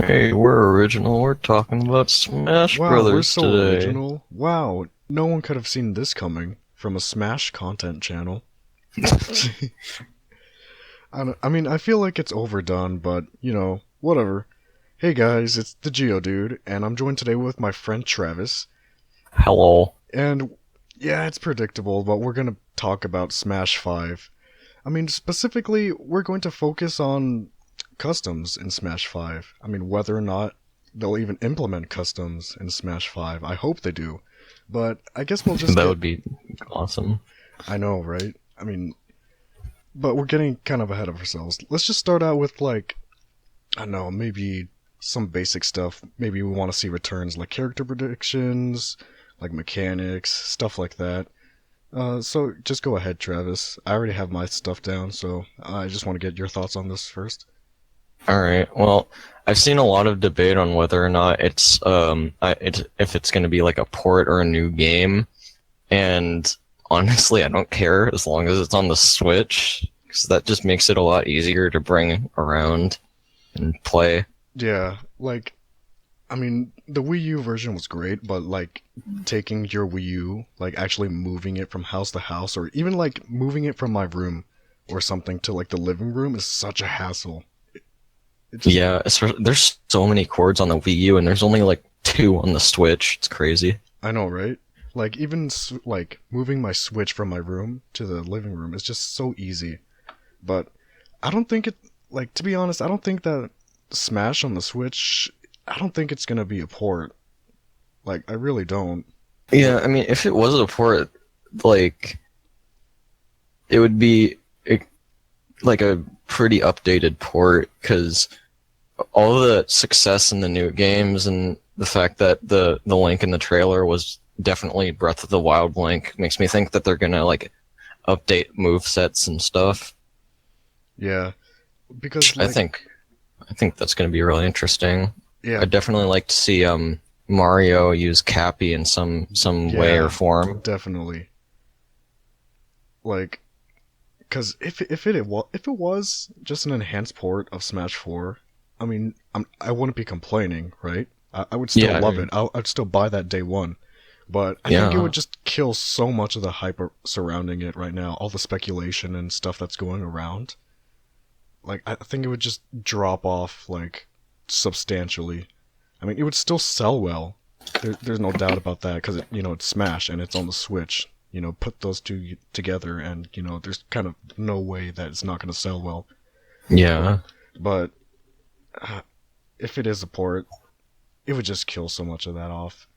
Hey, we're original. We're talking about Smash Wow, we're Brothers so today. original. Wow, no one could have seen this coming from a Smash content channel. I feel like it's overdone, but, whatever. Hey guys, it's the Geodude, and I'm joined today with my friend Travis. Hello. And, yeah, it's predictable, but we're gonna talk about Smash 5. Specifically, we're going to focus on customs in Smash 5. Whether or not they'll even implement customs in Smash 5. I hope they do. But I guess we'll just That get. would be awesome. I know, right? But we're getting kind of ahead of ourselves. Let's just start out with, I don't know, maybe some basic stuff. Maybe we want to see returns like character predictions, like mechanics, stuff like that. So just go ahead, Travis. I already have my stuff down, so I just want to get your thoughts on this first. Alright, well, I've seen a lot of debate on whether or not if it's going to be like a port or a new game. And honestly, I don't care as long as it's on the Switch, because that just makes it a lot easier to bring around and play. Yeah, the Wii U version was great, but taking your Wii U, actually moving it from house to house, or even moving it from my room or something to the living room is such a hassle. It just, Yeah, there's so many cords on the Wii U, and there's only like two on the Switch. It's crazy. I know, right? Even moving my Switch from my room to the living room is just so easy. But I don't think it, to be honest, I don't think that Smash on the Switch, I don't think it's gonna be a port. I really don't. Yeah, I mean, if it was a port, like it would be like a pretty updated port because all the success in the new games and the fact that the Link in the trailer was definitely Breath of the Wild Link makes me think that they're gonna like update move sets and stuff. Yeah, because Which I think that's gonna be really interesting. yeah, I'd definitely like to see Mario use Cappy in some way or yeah, form. definitely. Like, because if it was just an enhanced port of Smash 4, I wouldn't be complaining, right? I would still Yeah, I love it. mean, I'd still buy that day one. But I think it yeah, would just kill so much of the hype surrounding it right now, all the speculation and stuff that's going around. I think it would just drop off substantially. It would still sell well. There's no doubt about that because it's Smash and it's on the Switch. Put those two together, and there's kind of no way that it's not going to sell well. yeah. But uh, if it is a port, it would just kill so much of that off.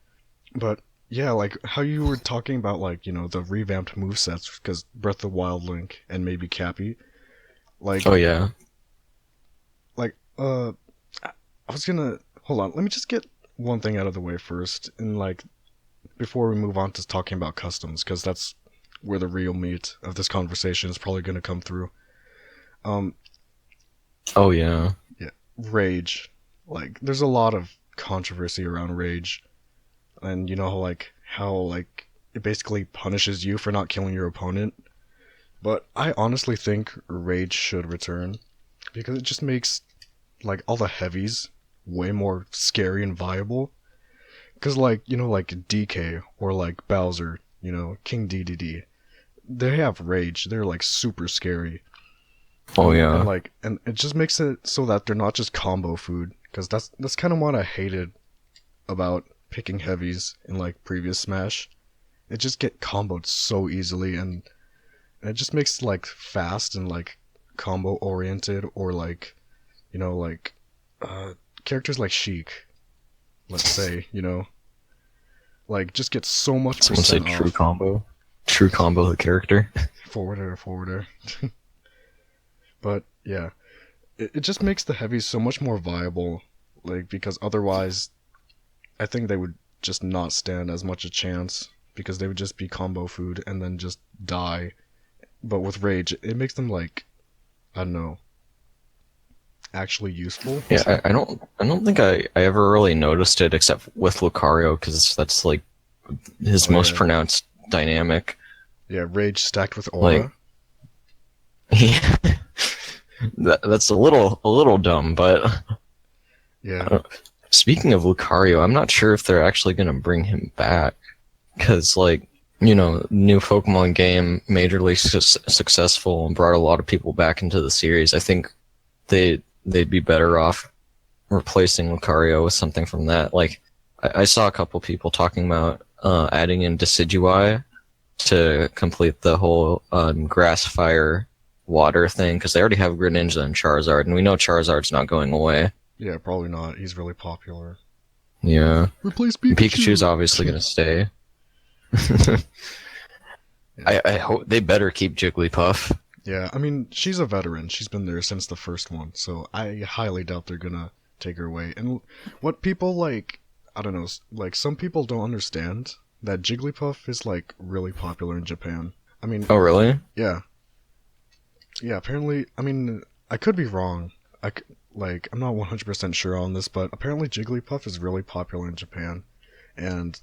But yeah, how you were talking about the revamped movesets because Breath of the Wild Link and maybe Cappy. Oh Like yeah. like I was gonna hold on. Let me just get one thing out of the way first, and before we move on to talking about customs, because that's where the real meat of this conversation is probably gonna come through. Um, Oh yeah. yeah, Rage. There's a lot of controversy around Rage, and how it basically punishes you for not killing your opponent. But I honestly think Rage should return because it just makes all the heavies way more scary and viable. Because DK or Bowser, King DDD, they have rage. They're super scary, Oh and yeah. it just makes it so that they're not just combo food. Because that's kind of what I hated about picking heavies in previous Smash. It just get comboed so easily, and it just makes fast and combo oriented, or you know like uh characters like Sheik, let's say, just get so much Someone say percent true off. combo. True combo the character. Forwarder. But yeah, it just makes the heavies so much more viable, because otherwise I think they would just not stand as much a chance because they would just be combo food and then just die. But with rage, it makes them I don't know, actually useful. Yeah, I don't think I ever really noticed it except with Lucario because that's like his Oh most yeah, pronounced dynamic. yeah, rage stacked with Like aura. yeah, that's a little dumb, but Yeah. Speaking of Lucario, I'm not sure if they're actually going to bring him back. Because, like, new Pokemon game, majorly successful and brought a lot of people back into the series. I think they'd be better off replacing Lucario with something from that. Like, I saw a couple people talking about adding in Decidueye to complete the whole grass, fire, water thing, because they already have Greninja and Charizard, and we know Charizard's not going away. Yeah, probably not. He's really popular. Yeah. Replace And Pikachu. Pikachu's obviously going to stay. I hope they better keep Jigglypuff. Yeah, I mean, she's a veteran. She's been there since the first one, so I highly doubt they're gonna take her away. And what people like, I don't know, like some people don't understand that Jigglypuff is like really popular in Japan. I mean, Oh, really? yeah, yeah. Apparently, I mean, I could be wrong. Like, I'm not 100% sure on this, but apparently Jigglypuff is really popular in Japan, and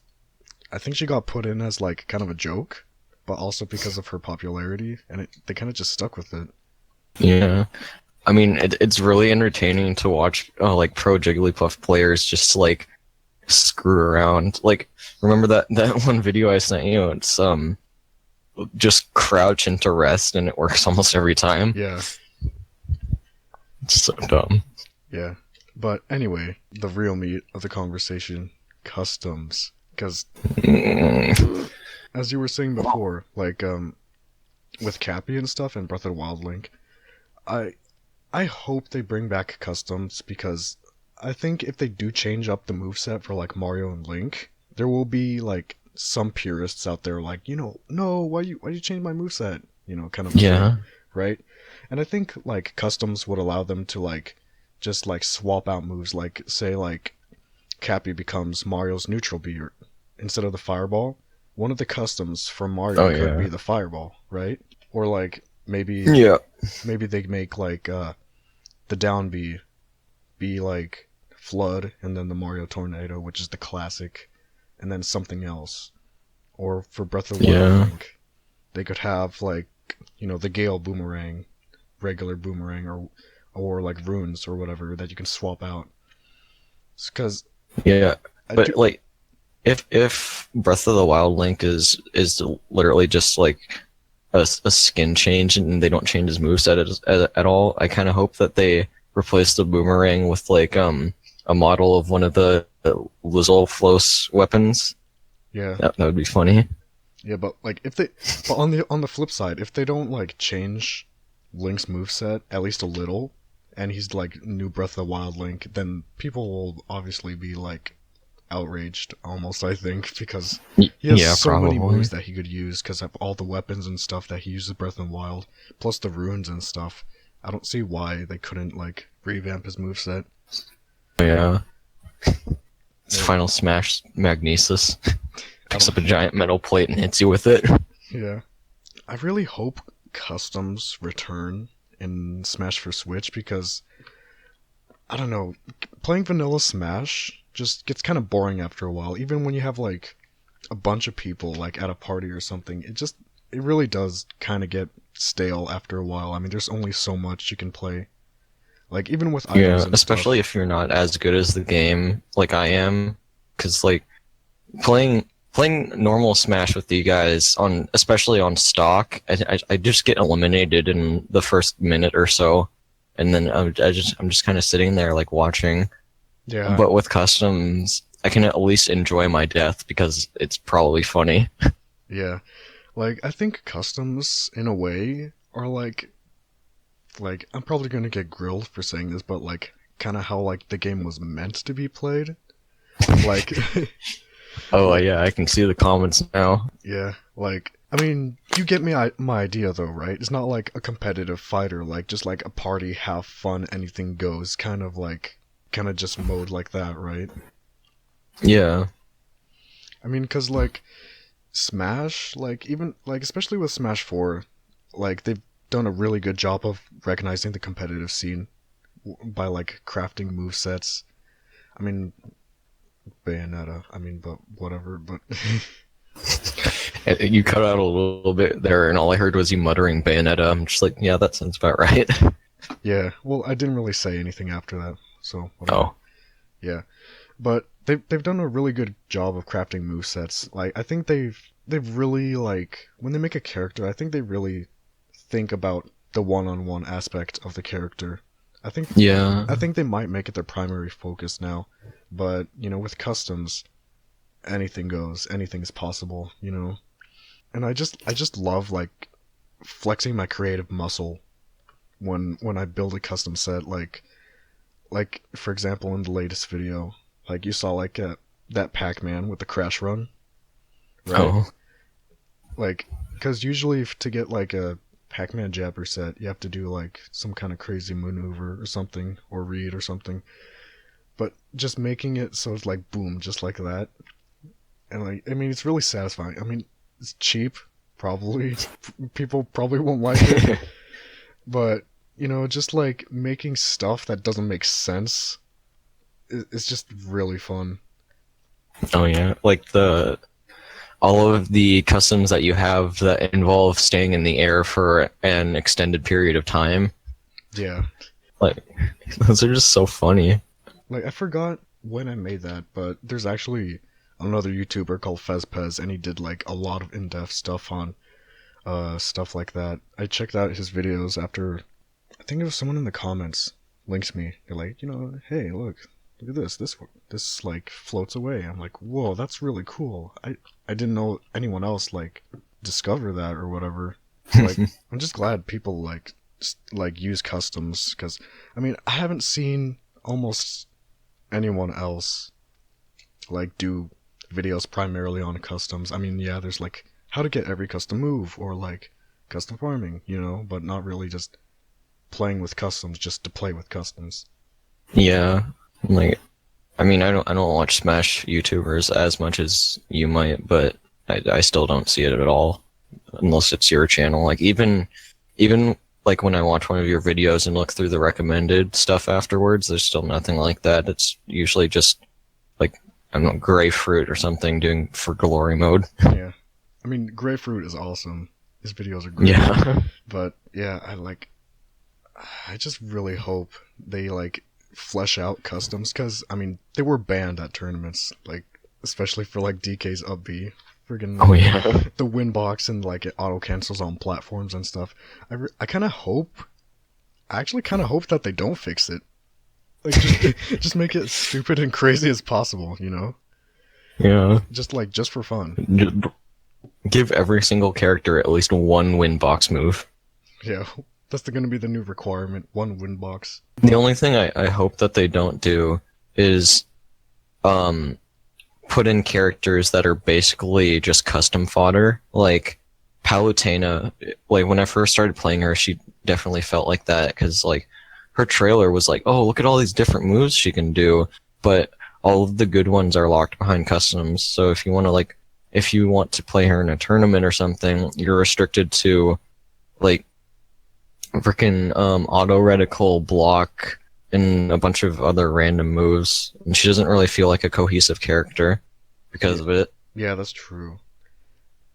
I think she got put in as like kind of a joke, but also because of her popularity, and they kind of just stuck with it. Yeah. I mean, it's really entertaining to watch, like, pro Jigglypuff players just, like, screw around. Like, remember that one video I sent you? It's, just crouch into rest and it works almost every time. Yeah, It's so dumb. yeah. But anyway, the real meat of the conversation, customs. Because Mm, as you were saying before, like with Cappy and stuff and Breath of the Wild Link, I I hope they bring back customs because I think if they do change up the moveset for like Mario and Link, there will be like some purists out there like, no, why you change my moveset? Kind of thing, yeah. right? And I think like customs would allow them to like just like swap out moves, like say like Cappy becomes Mario's neutral beat instead of the fireball. One of the customs for Mario Oh, could yeah. be the fireball, right? Or like Yeah. maybe they make like the down be like flood and then the Mario tornado, which is the classic, and then something else. Or for Breath of the Wild Yeah. Link, they could have like the Gale boomerang, regular boomerang, or like runes or whatever that you can swap out. Because Yeah. I do, But, like, if Breath of the Wild Link is literally just like a skin change and they don't change his moveset at all, I kind of hope that they replace the boomerang with like a model of one of the Lizalfos weapons. yeah, That would be funny. yeah, but like but on the flip side, if they don't like change Link's moveset at least a little, and he's like new Breath of the Wild Link, then people will obviously be like outraged almost, I think, because he has Yeah, so many probably. moves that he could use because of all the weapons and stuff that he uses Breath of the Wild, plus the runes and stuff. I don't see why they couldn't like revamp his moveset. Yeah. It's Yeah. Final Smash Magnesis. Picks don't- up a giant metal plate and hits you with it. Yeah. I really hope customs return in Smash for Switch because I don't know, playing vanilla Smash just gets kind of boring after a while. Even when you have like a bunch of people like at a party or something, it really does kind of get stale after a while. I mean, there's only so much you can play. Like even with items Yeah, and especially stuff. if you're not as good as the game like I am, because like playing normal Smash with you guys on, especially on stock, I just get eliminated in the first minute or so, and then I'm just kind of sitting there like watching. Yeah. But with customs, I can at least enjoy my death because it's probably funny. Yeah. Like I think customs in a way are like I'm probably going to get grilled for saying this, but like kind of how like the game was meant to be played. Like Oh yeah, I can see the comments now. yeah, like I mean, you get my idea though, right? It's not like a competitive fighter, like just like a party, have fun, anything goes, kind of just mode like that, right? Yeah, I mean, cuz like Smash, like even like especially with Smash 4, like they've done a really good job of recognizing the competitive scene by like crafting move sets. I mean, Bayonetta. I mean, but whatever. But You cut out a little bit there, and all I heard was you muttering Bayonetta. I'm just like, yeah, that sounds about right. yeah, well, I didn't really say anything after that, so whatever. Oh, But they've done a really good job of crafting movesets. Like I think they've really like when they make a character, I think they really think about the one-on-one aspect of the character. I think Yeah. I think they might make it their primary focus now. But, with customs, anything goes, anything is possible. And I just love like flexing my creative muscle when I build a custom set like for example in the latest video, like you saw like that Pac-Man with the crash run, right? Oh. Like cuz usually to get like a Pac-Man jabber set, you have to do like some kind of crazy maneuver or something or read or something. But just making it so it's like boom just like that. And like I mean it's really satisfying. I mean, it's cheap probably. People probably won't like it. But just like making stuff that doesn't make sense is just really fun. Oh yeah, like the all of the customs that you have that involve staying in the air for an extended period of time. Yeah, Like those are just so funny. like I forgot when I made that, but there's actually another YouTuber called FezPez, and he did like a lot of in-depth stuff on stuff like that. I checked out his videos after. I think it was someone in the comments linked me. They're like, hey, look at this like floats away. I'm like, whoa, that's really cool. I didn't know anyone else like discover that or whatever. Like, I'm just glad people like use customs because I mean I haven't seen almost anyone else like do videos primarily on customs. I mean, yeah, there's like how to get every custom move or like custom farming, but not really just playing with customs just to play with customs. Yeah, like I mean, I don't watch Smash YouTubers as much as you might, but I still don't see it at all unless it's your channel. Like even like when I watch one of your videos and look through the recommended stuff afterwards, there's still nothing like that. It's usually just like I don't know, Grapefruit or something doing for glory mode. Yeah. I mean, Grapefruit is awesome. His videos are great. Yeah. But yeah, I just really hope they like flesh out customs because I mean they were banned at tournaments, like especially for like DK's up B, friggin' Oh yeah. the win box and like it auto cancels on platforms and stuff. I kind of hope, I actually kind of hope that they don't fix it. Like just make it as stupid and crazy as possible. Yeah. Just for fun. Just give every single character at least one win box move. Yeah, that's going to be the new requirement. One win box. The only thing I hope that they don't do is put in characters that are basically just custom fodder. Like Palutena, like when I first started playing her, she definitely felt like that because like her trailer was like, oh, look at all these different moves she can do, but all of the good ones are locked behind customs. So if you want to play her in a tournament or something, you're restricted to like freaking auto reticle, block, and a bunch of other random moves. And she doesn't really feel like a cohesive character because of it. Yeah, that's true.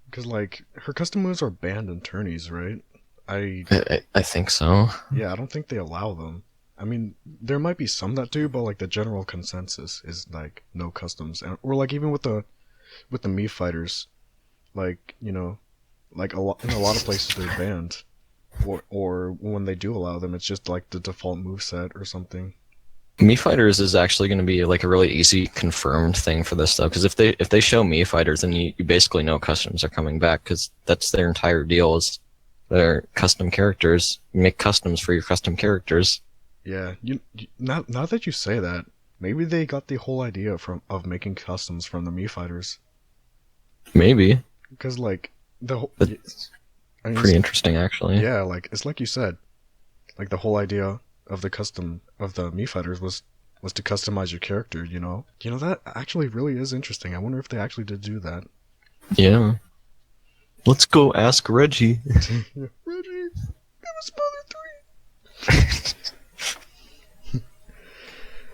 Because like her custom moves are banned in tourneys, right? I think so. Yeah, I don't think they allow them. I mean, there might be some that do, but like the general consensus is like no customs, or like even with the Mii fighters, like like in a lot of places they're banned, or when they do allow them, it's just like the default moveset or something. Mii Fighters is actually going to be like a really easy confirmed thing for this stuff because if they show Mii Fighters, then you basically know customs are coming back because that's their entire deal is their custom characters. You make customs for your custom characters. Yeah, now that you say that, maybe they got the whole idea of making customs from the Mii Fighters. Maybe. Because like the whole, I mean, pretty interesting actually. Yeah, like it's like you said, like the whole idea of the custom of the Mii Fighters was to customize your character. That actually really is interesting. I wonder if they actually did do that. Yeah. Let's go ask Reggie. Reggie, give us Mother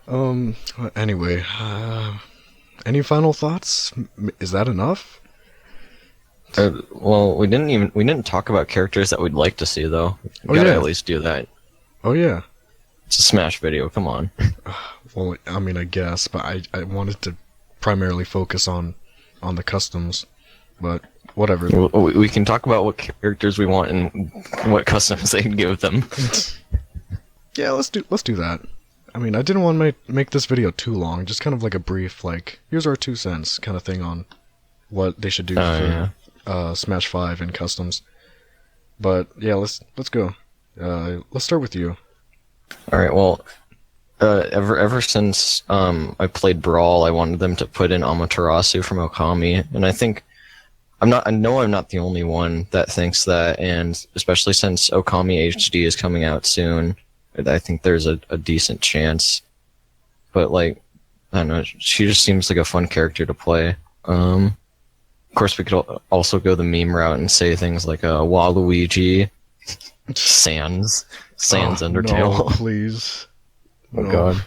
3. Anyway, any final thoughts? Is that enough? Well, we didn't talk about characters that we'd like to see though. Oh, Gotta yeah. at least do that. Oh yeah. It's a Smash video. Come on. Well, I mean, I guess, but I wanted to primarily focus on the customs, but whatever. We can talk about what characters we want and what customs they can give them. Yeah, let's do that. I mean, I didn't want to make this video too long, just kind of like a brief, like, here's our 2 cents kind of thing on what they should do for Smash 5 and customs. But yeah, let's go. Let's start with you. All right. Well, ever since I played Brawl, I wanted them to put in Amaterasu from Okami, and I think I know I'm not the only one that thinks that, and especially since Okami HD is coming out soon, I think there's a decent chance. But like, I don't know, she just seems like a fun character to play. Of course, we could also go the meme route and say things like Waluigi, Sans Undertale. No, please. Oh No. god.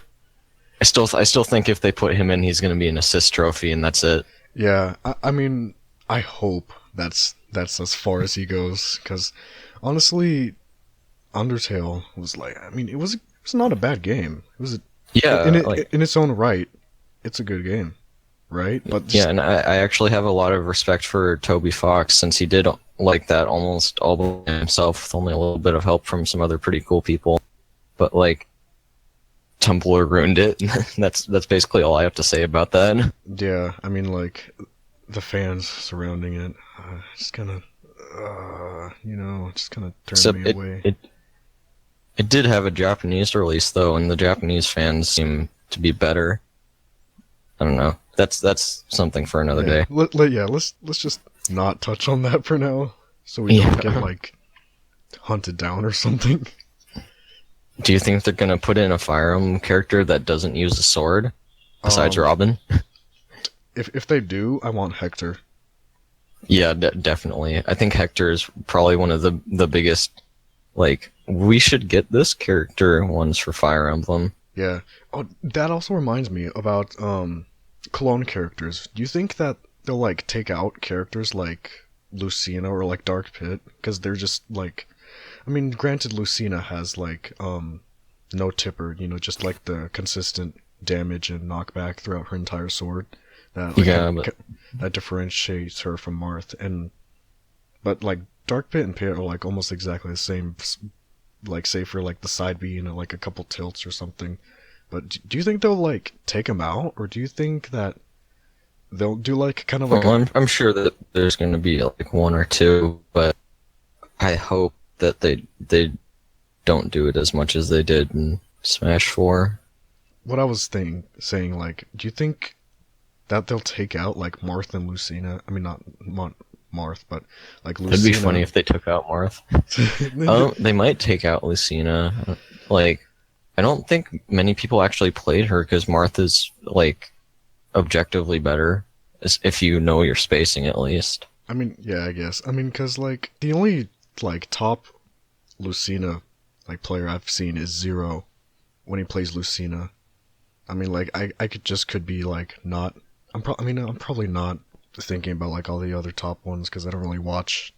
I still think if they put him in, he's gonna be an assist trophy, and that's it. Yeah, I mean, I hope that's as far as he goes, because honestly, Undertale was like, I mean, it was not a bad game. It was Yeah, in its own right, it's a good game, right? But just, yeah, and I actually have a lot of respect for Toby Fox since he did like that almost all by himself with only a little bit of help from some other pretty cool people. But like, Tumblr ruined it. That's basically all I have to say about that. yeah, I mean, like the fans surrounding it, just kind of, just kind of turned Except me away. It did have a Japanese release though, and the Japanese fans seem to be better. I don't know. That's something for another day. Let's just not touch on that for now, so we don't get like hunted down or something. Do you think they're gonna put in a Fire Emblem character that doesn't use a sword besides Robin? If they do, I want Hector. Yeah, definitely. I think Hector is probably one of the biggest. Like, we should get this character ones for Fire Emblem. Yeah. Oh, that also reminds me about clone characters. Do you think that they'll like take out characters like Lucina or like Dark Pit because they're just like, I mean, granted, Lucina has like no tipper, just like the consistent damage and knockback throughout her entire sword that that differentiates her from Marth, but like Dark Pit and Pit are like almost exactly the same, like save for like the side B and like a couple tilts or something. But do you think they'll like take them out, or do you think that they'll do like kind of like? Well, I'm sure that there's going to be like one or two, but I hope that they don't do it as much as they did in Smash 4. What I was saying, like, do you think that they'll take out like Marth and Lucina? I mean, not Marth, but like Lucina. It'd be funny if they took out Marth. They might take out Lucina. Like, I don't think many people actually played her because Marth is like objectively better, if you know your spacing at least. I mean, yeah, I guess. I mean, because like the only like top Lucina like player I've seen is Zero when he plays Lucina. I mean, like I could be like not. I'm probably not thinking about like all the other top ones because I don't really watch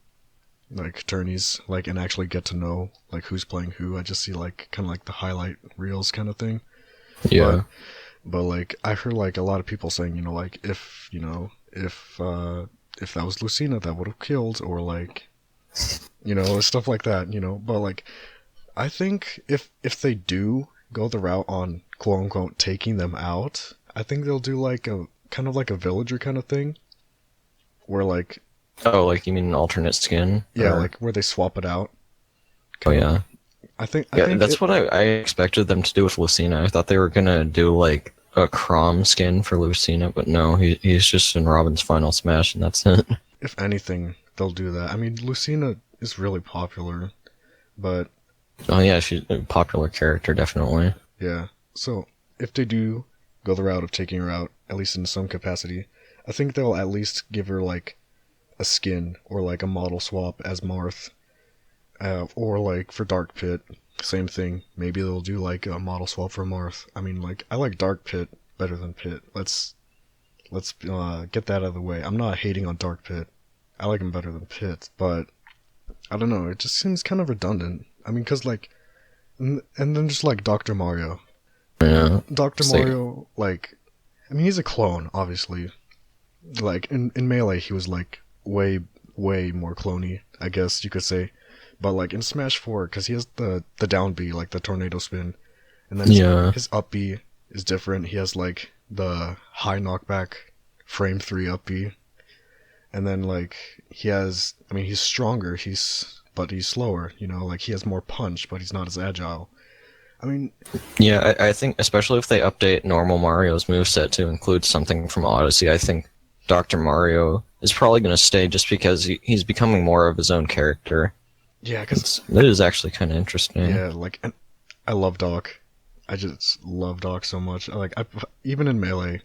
like tourneys like and actually get to know like who's playing who. I just see like kind of like the highlight reels kind of thing. Yeah. But like I heard like a lot of people saying, like if that was Lucina that would have killed, or like stuff like that, but like I think if they do go the route on quote unquote taking them out, I think they'll do like a kind of like a villager kind of thing where like, oh, like you mean an alternate skin? Yeah, or... like where they swap it out. Oh yeah. I think that's what I expected them to do with Lucina. I thought they were gonna do like a Chrom skin for Lucina, but no, he's just in Robin's final smash, and that's it. If anything, they'll do that. I mean, Lucina is really popular, but oh yeah, she's a popular character, definitely. Yeah. So if they do go the route of taking her out, at least in some capacity, I think they'll at least give her like a skin or like a model swap as Marth. Or like for Dark Pit, same thing. Maybe they'll do like a model swap for Marth. I mean, like I like Dark Pit better than Pit. Let's get that out of the way. I'm not hating on Dark Pit. I like him better than Pit, but I don't know. It just seems kind of redundant. I mean, cause like, and then just like Dr. Mario. Yeah. Dr. So- Mario, like, I mean, he's a clone, obviously. Like in Melee, he was like way more cloney, I guess you could say. But like in Smash 4, because he has the down B, like the tornado spin, and then Yeah. his up B is different. He has like the high knockback frame 3 up B, and then like he has, I mean, he's stronger. But he's slower. You know, like he has more punch, but he's not as agile. I mean, Yeah, I think especially if they update normal Mario's moveset to include something from Odyssey, I think Dr. Mario is probably going to stay just because he's becoming more of his own character. yeah, because It is actually kind of interesting. yeah, like and I love Doc. I just love Doc so much. Like even in Melee,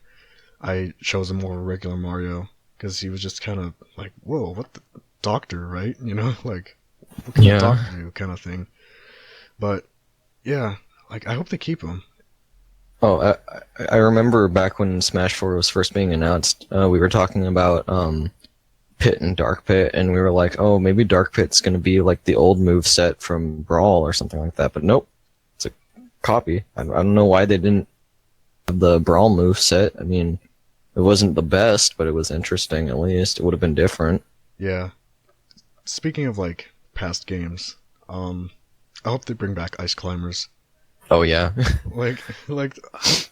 I chose him over regular Mario because he was just kind of like, whoa, what the doctor, right? You know, like what can Yeah. the doctor do, kind of thing. But yeah, like I hope they keep him. Oh, I remember back when Smash 4 was first being announced, we were talking about Pit and Dark Pit, and we were like, oh, maybe Dark Pit's going to be like the old move set from Brawl or something like that. But nope, it's a copy. I don't know why they didn't have the Brawl move set. I mean, it wasn't the best, but it was interesting at least. It would have been different. Yeah. Speaking of like past games, I hope they bring back Ice Climbers. Oh yeah, Like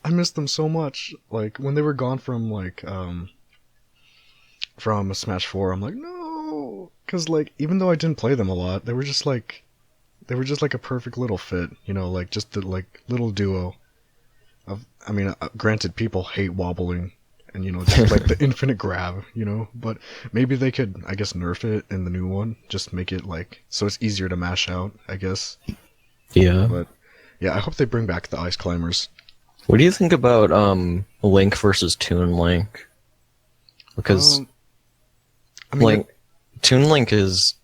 I miss them so much. Like when they were gone from Smash 4, I'm like, no, because like even though I didn't play them a lot, they were just like a perfect little fit, you know, like just the like little duo of. I mean, granted, people hate wobbling, and you know, just like the infinite grab, you know, but maybe they could, I guess, nerf it in the new one, just make it like so it's easier to mash out, I guess. yeah. But yeah, I hope they bring back the Ice Climbers. What do you think about Link versus Toon Link? Because I mean, like Toon Link is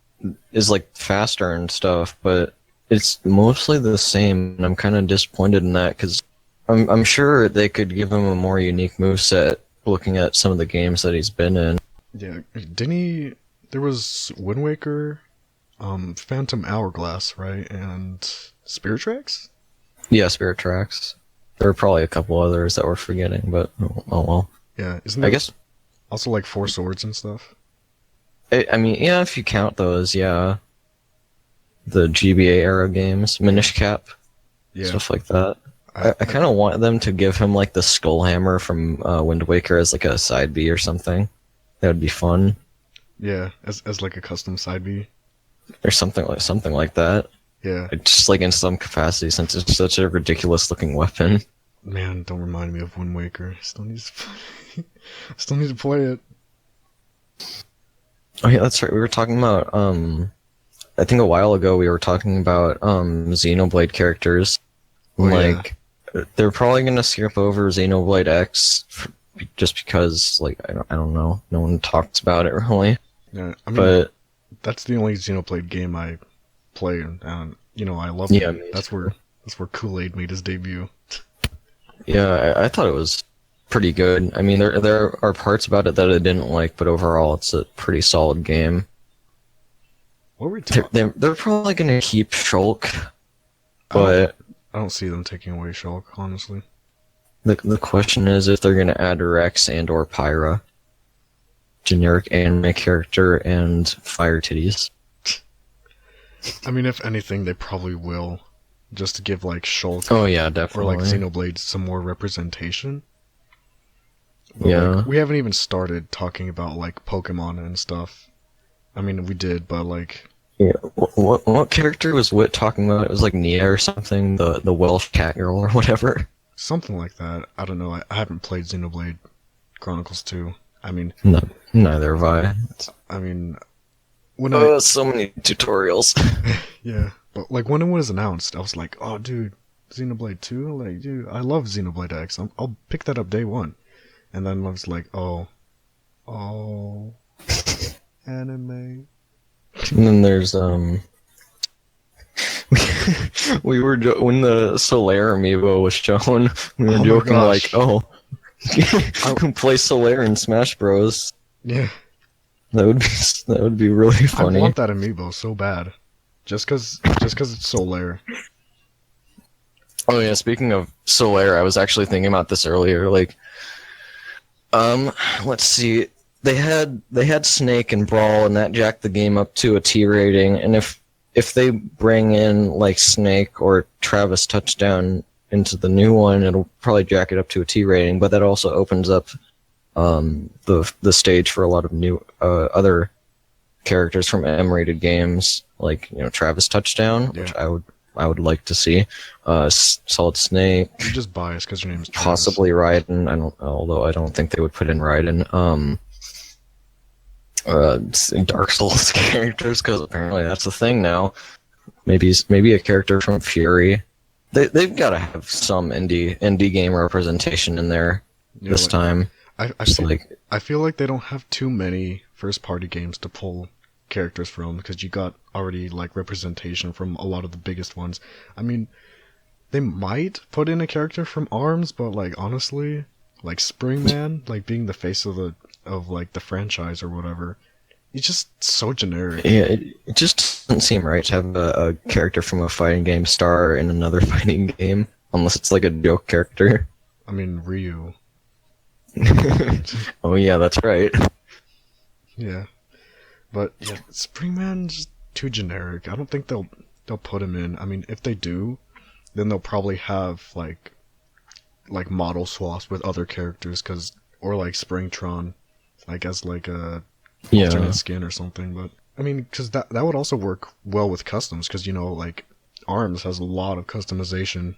like faster and stuff, but it's mostly the same, and I'm kind of disappointed in that because I'm sure they could give him a more unique moveset looking at some of the games that he's been in. yeah, didn't he? There was Wind Waker, Phantom Hourglass, right, and Spirit Tracks. Yeah, Spirit Tracks. There were probably a couple others that we're forgetting, but oh well. Yeah, isn't I there guess also like Four Swords and stuff? I mean, yeah, if you count those, yeah. The GBA era games, Minish Cap, Yeah, stuff like that. I kind of want them to give him like the Skull Hammer from Wind Waker as like a side B or something. That would be fun, yeah, as like a custom side B. or something like that. Yeah, Just like in some capacity, since it's such a ridiculous looking weapon. man, don't remind me of Wind Waker. Still need to, still need to play it. Oh yeah, that's right. We were talking about I think a while ago we were talking about Xenoblade characters. Oh, yeah. Like they're probably gonna skip over Xenoblade X just because like I don't know, no one talks about it really. Yeah, I mean, But that's the only Xenoblade game I play, and you know I love yeah, it. me That's too. where Kool-Aid made his debut. Yeah, I thought it was pretty good. I mean, there are parts about it that I didn't like, but overall, it's a pretty solid game. What were we They're talking? they're probably gonna keep Shulk, I don't, but I don't see them taking away Shulk, honestly. the question is if they're gonna add Rex and or Pyra, generic anime character and fire titties. I mean, if anything, they probably will, just to give like Shulk Oh yeah, or definitely. like Xenoblade some more representation. But, Yeah. like, we haven't even started talking about like Pokemon and stuff. I mean, we did, but like, Yeah. What character was Wit talking about? It was like Nia or something, the Welsh cat girl or whatever. something like that. I don't know. I haven't played Xenoblade Chronicles 2. I mean, No, neither have I. I mean, when I So many tutorials. yeah, but like when it was announced, I was like, oh, dude, Xenoblade 2. Like, dude, I love Xenoblade X. I'll pick that up day one. And then I was like, oh, anime. And then there's we were when the Solaire amiibo was shown, we were Oh my joking gosh. like, oh, play Solaire in Smash Bros. Yeah, That would be really I funny. want that amiibo so bad, just cause it's Solaire. Oh yeah, speaking of Solaire, I was actually thinking about this earlier. Like, let's see. They had Snake and Brawl, and that jacked the game up to a T rating. And if they bring in like Snake or Travis Touchdown into the new one, it'll probably jack it up to a T rating. But that also opens up the stage for a lot of new other characters from M-rated games, like Travis Touchdown, which I would like to see. Solid Snake. You're just biased because your name is Travis. Possibly Raiden. Although I don't think they would put in Raiden. Dark Souls characters, because apparently that's the thing now. Maybe a character from Fury. They've got to have some indie game representation in there this time. I feel like they don't have too many first party games to pull characters from, because you got already like representation from a lot of the biggest ones. I mean, they might put in a character from ARMS, but like honestly, like Springman, like being the face of the franchise or whatever, it's just so generic. Yeah, it just doesn't seem right to have a character from a fighting game star in another fighting game, unless it's like a joke character. I mean, Ryu. Oh yeah, that's right. Yeah, but yeah, Springman's just too generic. I don't think they'll put him in. I mean, if they do, then they'll probably have like model swaps with other characters, or like Springtron, like as like a alternate skin or something. But I mean, because that would also work well with customs, because like ARMS has a lot of customization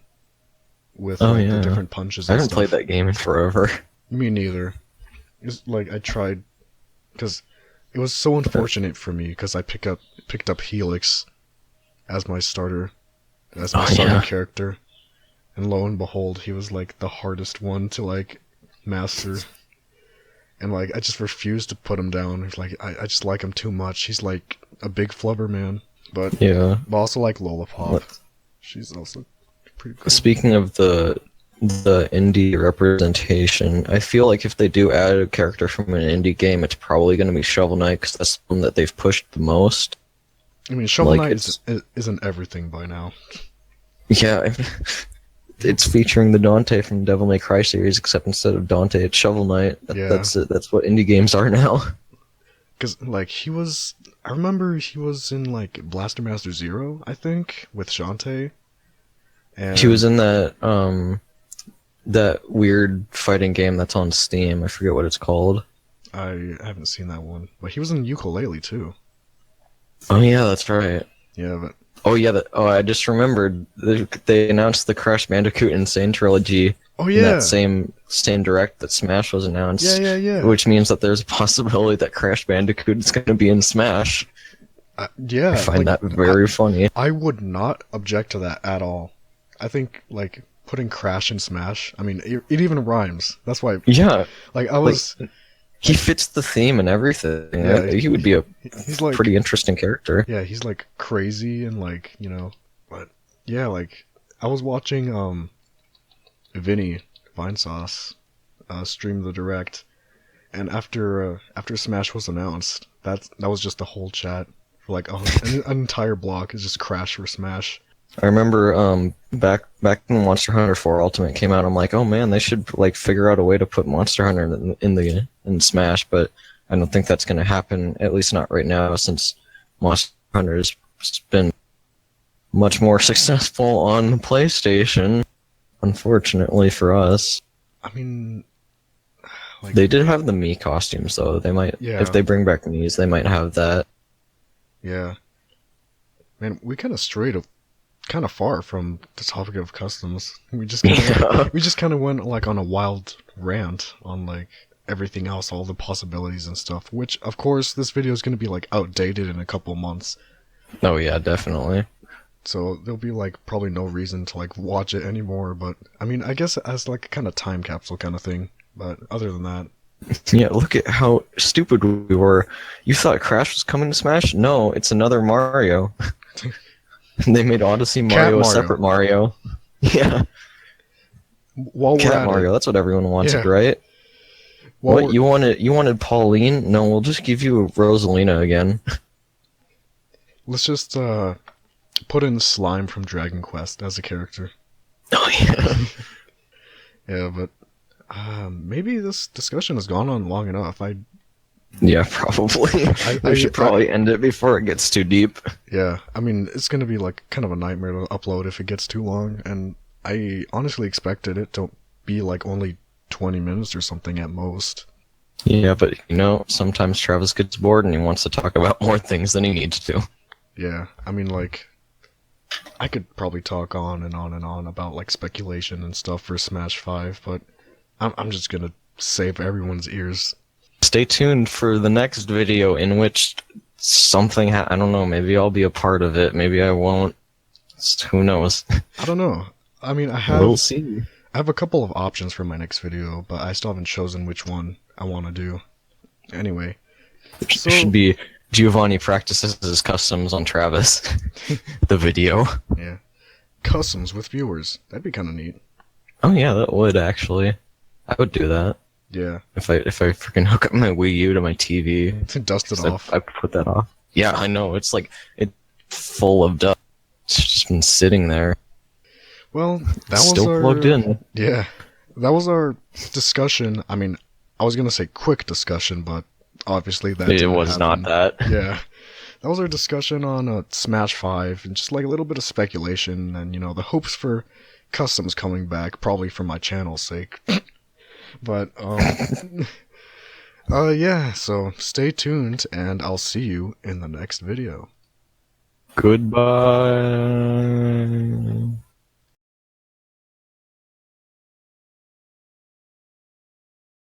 with the different punches. I haven't played that game in forever. Me neither. It's like I tried, because it was so unfortunate for me, because I picked up Helix as my starter character, and lo and behold, he was like the hardest one to like master, and like I just refused to put him down. Like I just like him too much. He's like a big flubber man, but also like Lollipop. She's also pretty cool. Speaking of the indie representation, I feel like if they do add a character from an indie game, it's probably going to be Shovel Knight, because that's the one that they've pushed the most. I mean, Shovel Knight isn't everything by now. Yeah, it's featuring the Dante from Devil May Cry series, except instead of Dante, it's Shovel Knight. That's it. That's what indie games are now. Because like I remember he was in like Blaster Master Zero, I think, with Shantae. And he was in that weird fighting game that's on Steam. I forget what it's called. I haven't seen that one, but he was in Yooka-Laylee too. Oh yeah, that's right. Yeah, but I just remembered they announced the Crash Bandicoot Insane trilogy. Oh yeah, in that same direct that Smash was announced. Yeah. Which means that there's a possibility that Crash Bandicoot is going to be in Smash. Yeah, I find that very funny. I would not object to that at all. I think like putting Crash in Smash, I mean, it even rhymes. That's why. Yeah. Like I was. He fits the theme and everything. Yeah, he would be he's like, pretty interesting character. Yeah, he's like crazy and like, but yeah, like I was watching Vinny Vinesauce stream the direct, and after Smash was announced, that was just the whole chat for like an entire block is just Crash for Smash. I remember back when Monster Hunter 4 Ultimate came out, I'm like, oh man, they should like figure out a way to put Monster Hunter in Smash, but I don't think that's going to happen, at least not right now, since Monster Hunter has been much more successful on the PlayStation, unfortunately for us. I mean, like, they did have the Mii costumes though. They might, if they bring back Mii's, they might have that. Yeah. Man, we kind of strayed kind of far from the topic of customs. We just kind of went like on a wild rant on like everything else, all the possibilities and stuff, which of course this video is going to be like outdated in a couple months. Oh yeah, definitely. So there'll be like probably no reason to like watch it anymore, but I mean, I guess as like a kind of time capsule kind of thing, but other than that. Yeah, look at how stupid we were. You thought Crash was coming to Smash? No, it's another Mario. They made Odyssey Mario a separate Mario. Yeah. While Cat Mario, that's what everyone wanted, right? What, you wanted Pauline? No, we'll just give you Rosalina again. Let's just put in Slime from Dragon Quest as a character. Oh yeah. Yeah, but maybe this discussion has gone on long enough. Yeah, probably. We should probably end it before it gets too deep. Yeah, I mean, it's gonna be like kind of a nightmare to upload if it gets too long, and I honestly expected it to be like only 20 minutes or something at most. Yeah, but sometimes Travis gets bored and he wants to talk about more things than he needs to. Yeah, I mean, like, I could probably talk on and on and on about like speculation and stuff for Smash 5, but I'm just gonna save everyone's ears. Stay tuned for the next video in which something I don't know, maybe I'll be a part of it, maybe I won't. Who knows? I don't know. I mean, We'll see. I have a couple of options for my next video, but I still haven't chosen which one I want to do. Anyway, so It should be Giovanni practices his customs on Travis. The video. yeah, customs with viewers. That'd be kind of neat. Oh yeah, that would actually. I would do that. Yeah, If I freaking hook up my Wii U to my TV. dust it off. I put that off. Yeah, I know. It's like it's full of dust. It's just been sitting there. Well, that was Still our plugged in. yeah, that was our discussion. I mean, I was gonna say quick discussion, but obviously that It didn't was not happen. that. Yeah, that was our discussion on Smash 5, and just like a little bit of speculation, and the hopes for customs coming back, probably for my channel's sake. But yeah, so stay tuned, and I'll see you in the next video. Goodbye.